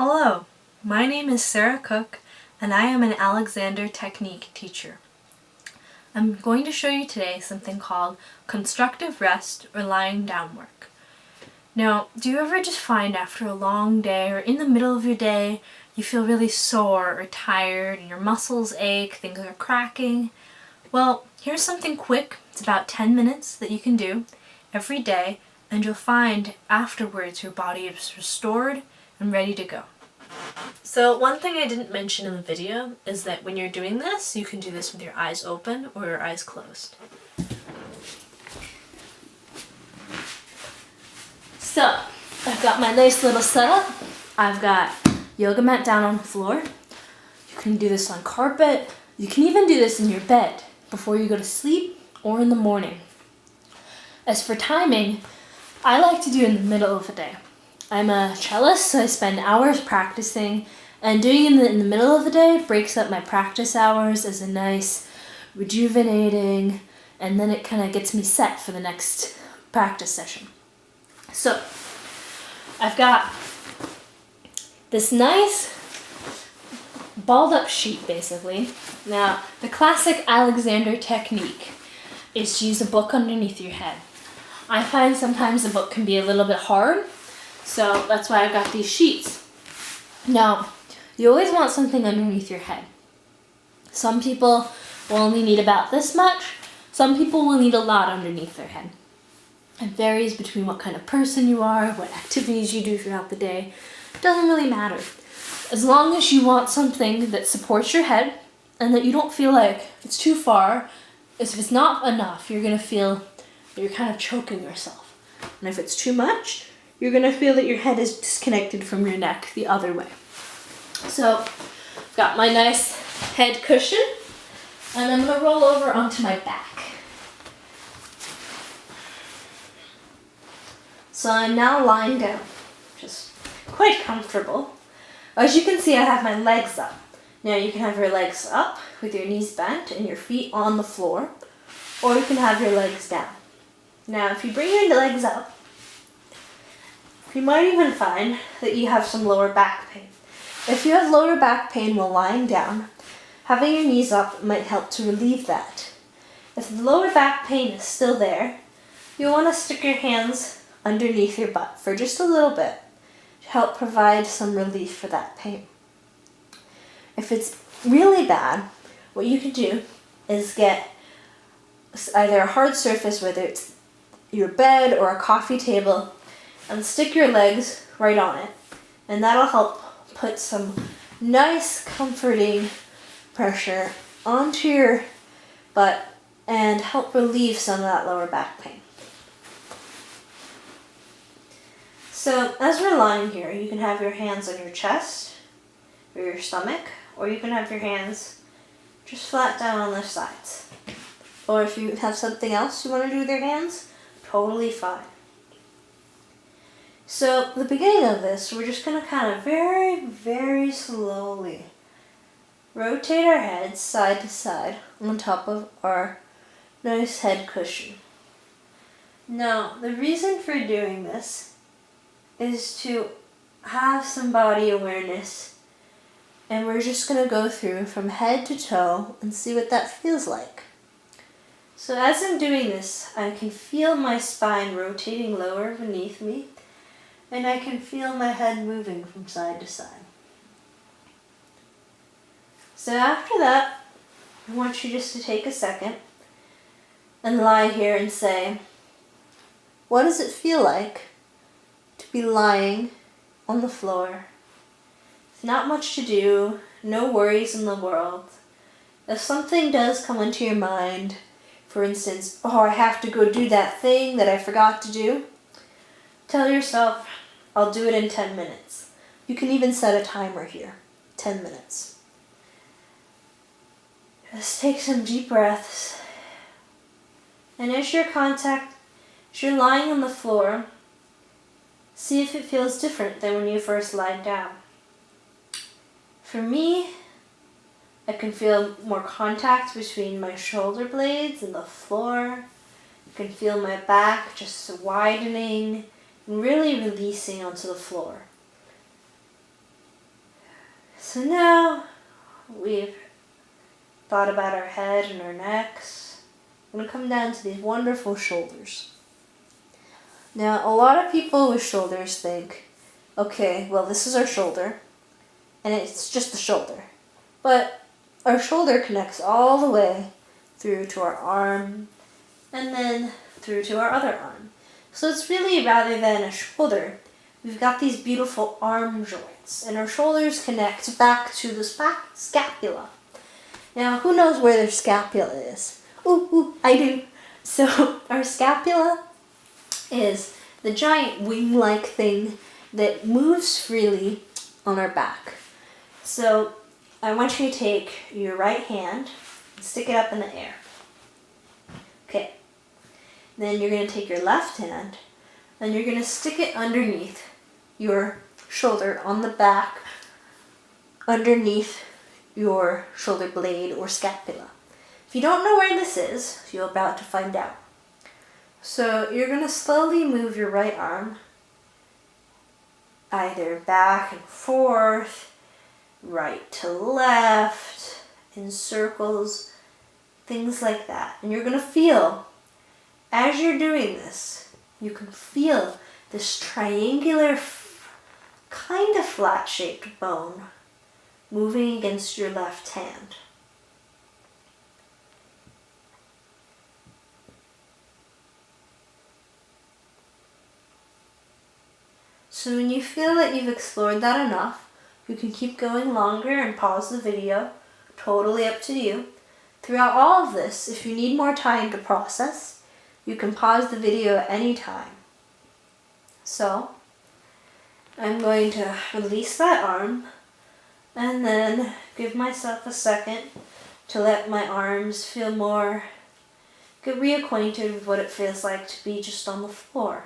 Hello, my name is Sarah Cook and I am an Alexander Technique teacher. I'm going to show you today something called constructive rest or lying down work. Now, do you ever just find after a long day or in the middle of your day you feel really sore or tired and your muscles ache, things are cracking? Well, here's something quick. It's about 10 minutes that you can do every day, and you'll find afterwards your body is restored and ready to go. So one thing I didn't mention in the video is that when you're doing this, you can do this with your eyes open or your eyes closed. So I've got my nice little setup. I've got yoga mat down on the floor. You can do this on carpet. You can even do this in your bed before you go to sleep or in the morning. As for timing, I like to do it in the middle of the day. I'm a cellist, so I spend hours practicing, and doing it in the middle of the day breaks up my practice hours as a nice rejuvenating, and then it kind of gets me set for the next practice session. So I've got this nice balled up sheet basically. Now the classic Alexander technique is to use a book underneath your head. I find sometimes the book can be a little bit hard, so that's why I've got these sheets. Now, you always want something underneath your head. Some people will only need about this much. Some people will need a lot underneath their head. It varies between what kind of person you are, what activities you do throughout the day. It doesn't really matter. As long as you want something that supports your head and that you don't feel like it's too far, if it's not enough, you're going to feel that you're kind of choking yourself. And if it's too much, you're going to feel that your head is disconnected from your neck the other way. So I've got my nice head cushion, and I'm going to roll over onto my back. So I'm now lying down, just quite comfortable. As you can see, I have my legs up. Now you can have your legs up with your knees bent and your feet on the floor, or you can have your legs down. Now if you bring your legs up, you might even find that you have some lower back pain. If you have lower back pain while lying down, having your knees up might help to relieve that. If the lower back pain is still there, you'll want to stick your hands underneath your butt for just a little bit to help provide some relief for that pain. If it's really bad, what you can do is get either a hard surface, whether it's your bed or a coffee table, and stick your legs right on it, and that'll help put some nice comforting pressure onto your butt and help relieve some of that lower back pain. So as we're lying here, you can have your hands on your chest or your stomach, or you can have your hands just flat down on the sides. Or if you have something else you want to do with your hands, totally fine. So the beginning of this, we're just going to kind of very, very slowly rotate our heads side to side on top of our nice head cushion. Now, the reason for doing this is to have some body awareness, and we're just going to go through from head to toe and see what that feels like. So as I'm doing this, I can feel my spine rotating lower beneath me, and I can feel my head moving from side to side. So after that, I want you just to take a second and lie here and say, what does it feel like to be lying on the floor? It's not much to do, no worries in the world. If something does come into your mind, for instance, oh, I have to go do that thing that I forgot to do, tell yourself, I'll do it in 10 minutes. You can even set a timer here, 10 minutes. Just take some deep breaths. And as you're lying on the floor, see if it feels different than when you first lied down. For me, I can feel more contact between my shoulder blades and the floor. I can feel my back just widening and really releasing onto the floor. So now we've thought about our head and our necks. I'm going to come down to these wonderful shoulders. Now, a lot of people with shoulders think, okay, well, this is our shoulder, and it's just the shoulder. But our shoulder connects all the way through to our arm, and then through to our other arm. So it's really, rather than a shoulder, we've got these beautiful arm joints, and our shoulders connect back to the scapula. Now, who knows where their scapula is? Ooh, I do. So our scapula is the giant wing-like thing that moves freely on our back. So I want you to take your right hand and stick it up in the air. Okay. Then you're going to take your left hand and you're going to stick it underneath your shoulder on the back, underneath your shoulder blade or scapula. If you don't know where this is, you're about to find out. So you're going to slowly move your right arm either back and forth, right to left, in circles, things like that. And you're going to feel, as you're doing this, you can feel this triangular, kind of flat-shaped bone moving against your left hand. So when you feel that you've explored that enough, you can keep going longer and pause the video, totally up to you. Throughout all of this, if you need more time to process, you can pause the video at any time. So, I'm going to release that arm and then give myself a second to let my arms feel more, get reacquainted with what it feels like to be just on the floor.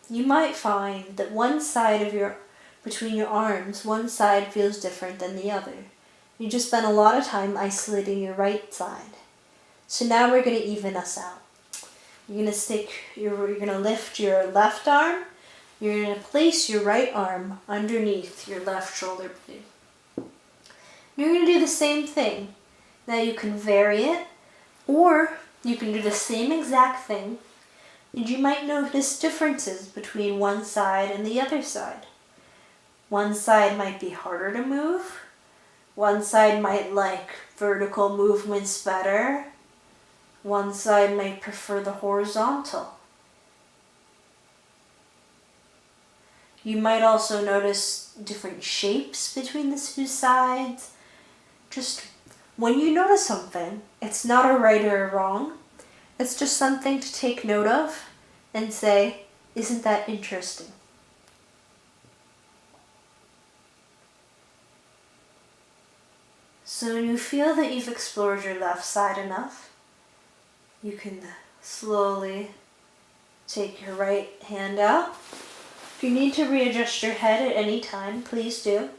You might find that one side of between your arms, one side feels different than the other. You just spent a lot of time isolating your right side. So now we're going to even us out. You're going to lift your left arm. You're going to place your right arm underneath your left shoulder blade. You're going to do the same thing. Now you can vary it, or you can do the same exact thing, and you might notice differences between one side and the other side. One side might be harder to move. One side might like vertical movements better. One side might prefer the horizontal. You might also notice different shapes between the two sides. Just when you notice something, it's not a right or a wrong. It's just something to take note of and say, isn't that interesting? So when you feel that you've explored your left side enough, you can slowly take your right hand out. If you need to readjust your head at any time, please do.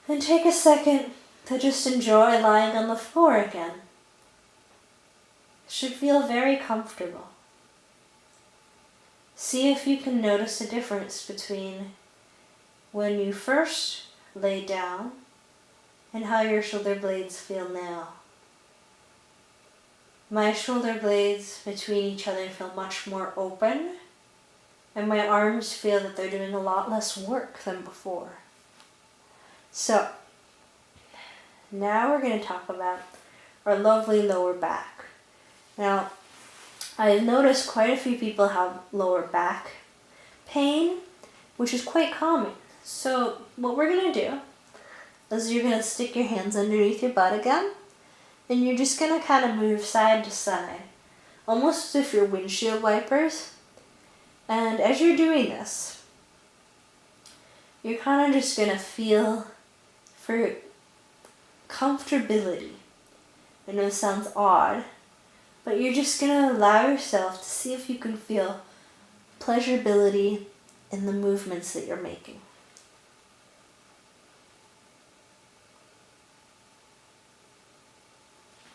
And take a second to just enjoy lying on the floor again. It should feel very comfortable. See if you can notice a difference between when you first lay down and how your shoulder blades feel now. My shoulder blades between each other feel much more open, and my arms feel that they're doing a lot less work than before. So, now we're going to talk about our lovely lower back. Now, I've noticed quite a few people have lower back pain, which is quite common. So, what we're going to do is you're going to stick your hands underneath your butt again, and you're just going to kind of move side to side, almost as if you're windshield wipers. And as you're doing this, you're kind of just going to feel for comfortability. I know it sounds odd, but you're just going to allow yourself to see if you can feel pleasurability in the movements that you're making.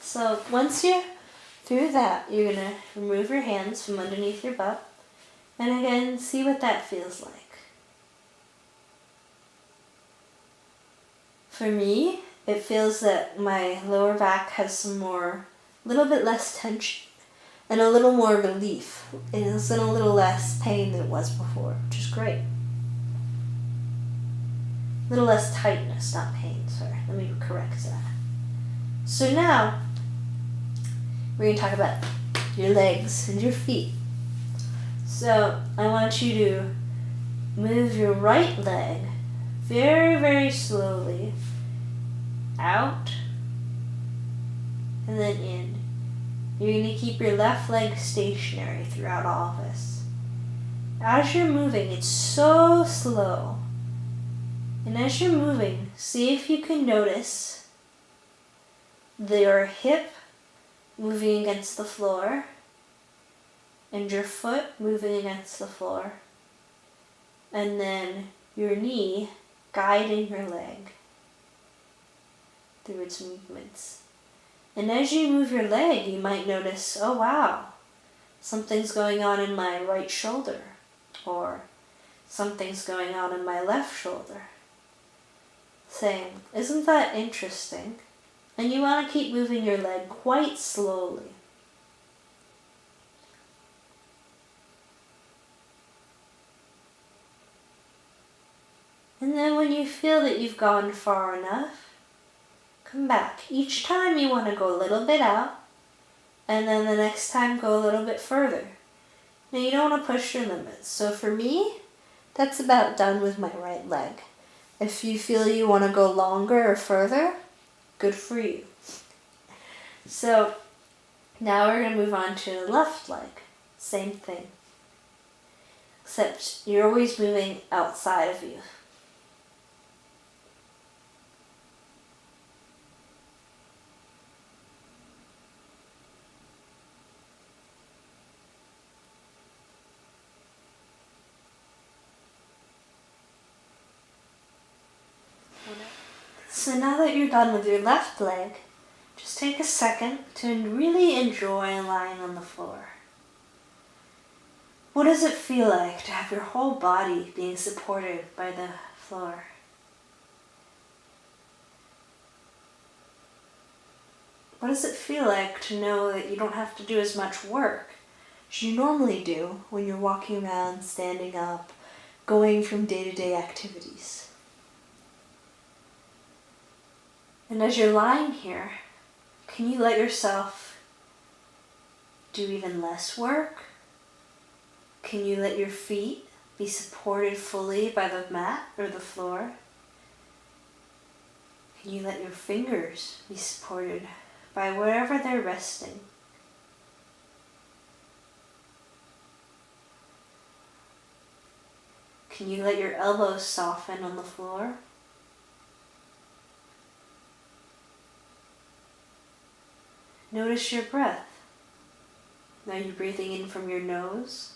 So once you're through that, you're going to remove your hands from underneath your butt. And again, see what that feels like. For me, it feels that my lower back has some more, a little bit less tension and a little more relief. It's in a little less pain than it was before, which is great. A little less tightness, not pain, sorry. Let me correct that. So now, we're going to talk about your legs and your feet. So I want you to move your right leg very, very slowly out and then in. You're going to keep your left leg stationary throughout all of this. As you're moving, it's so slow. And as you're moving, see if you can notice your hip moving against the floor and your foot moving against the floor. And then your knee guiding your leg through its movements. And as you move your leg, you might notice, oh wow, something's going on in my right shoulder, or something's going on in my left shoulder. Saying, isn't that interesting? And you want to keep moving your leg quite slowly. And then when you feel that you've gone far enough, come back. Each time you want to go a little bit out, and then the next time go a little bit further. Now you don't want to push your limits. So for me, that's about done with my right leg. If you feel you want to go longer or further, good for you. So now we're going to move on to the left leg. Same thing. Except you're always moving outside of you. So now that you're done with your left leg, just take a second to really enjoy lying on the floor. What does it feel like to have your whole body being supported by the floor? What does it feel like to know that you don't have to do as much work as you normally do when you're walking around, standing up, going from day-to-day activities? And as you're lying here, can you let yourself do even less work? Can you let your feet be supported fully by the mat or the floor? Can you let your fingers be supported by wherever they're resting? Can you let your elbows soften on the floor? Notice your breath. Are you breathing in from your nose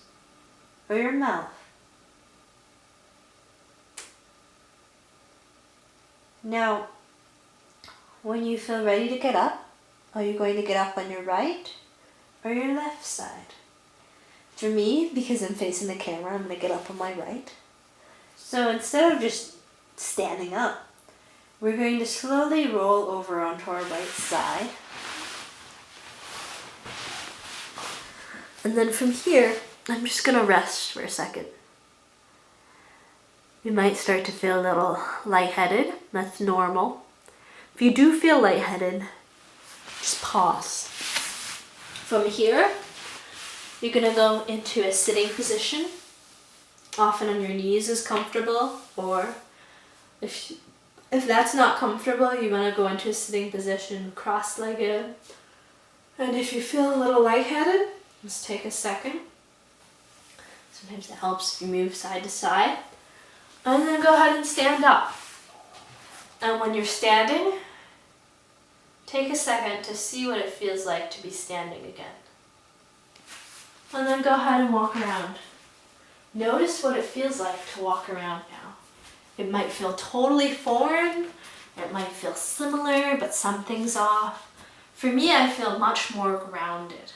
or your mouth? Now, when you feel ready to get up, are you going to get up on your right or your left side? For me, because I'm facing the camera, I'm going to get up on my right. So instead of just standing up, we're going to slowly roll over onto our right side. And then from here, I'm just going to rest for a second. You might start to feel a little lightheaded. That's normal. If you do feel lightheaded, just pause. From here, you're going to go into a sitting position. Often on your knees is comfortable, or if that's not comfortable, you want to go into a sitting position, cross-legged. And if you feel a little lightheaded, just take a second. Sometimes it helps if you move side to side. And then go ahead and stand up. And when you're standing, take a second to see what it feels like to be standing again. And then go ahead and walk around. Notice what it feels like to walk around now. It might feel totally foreign. It might feel similar, but something's off. For me, I feel much more grounded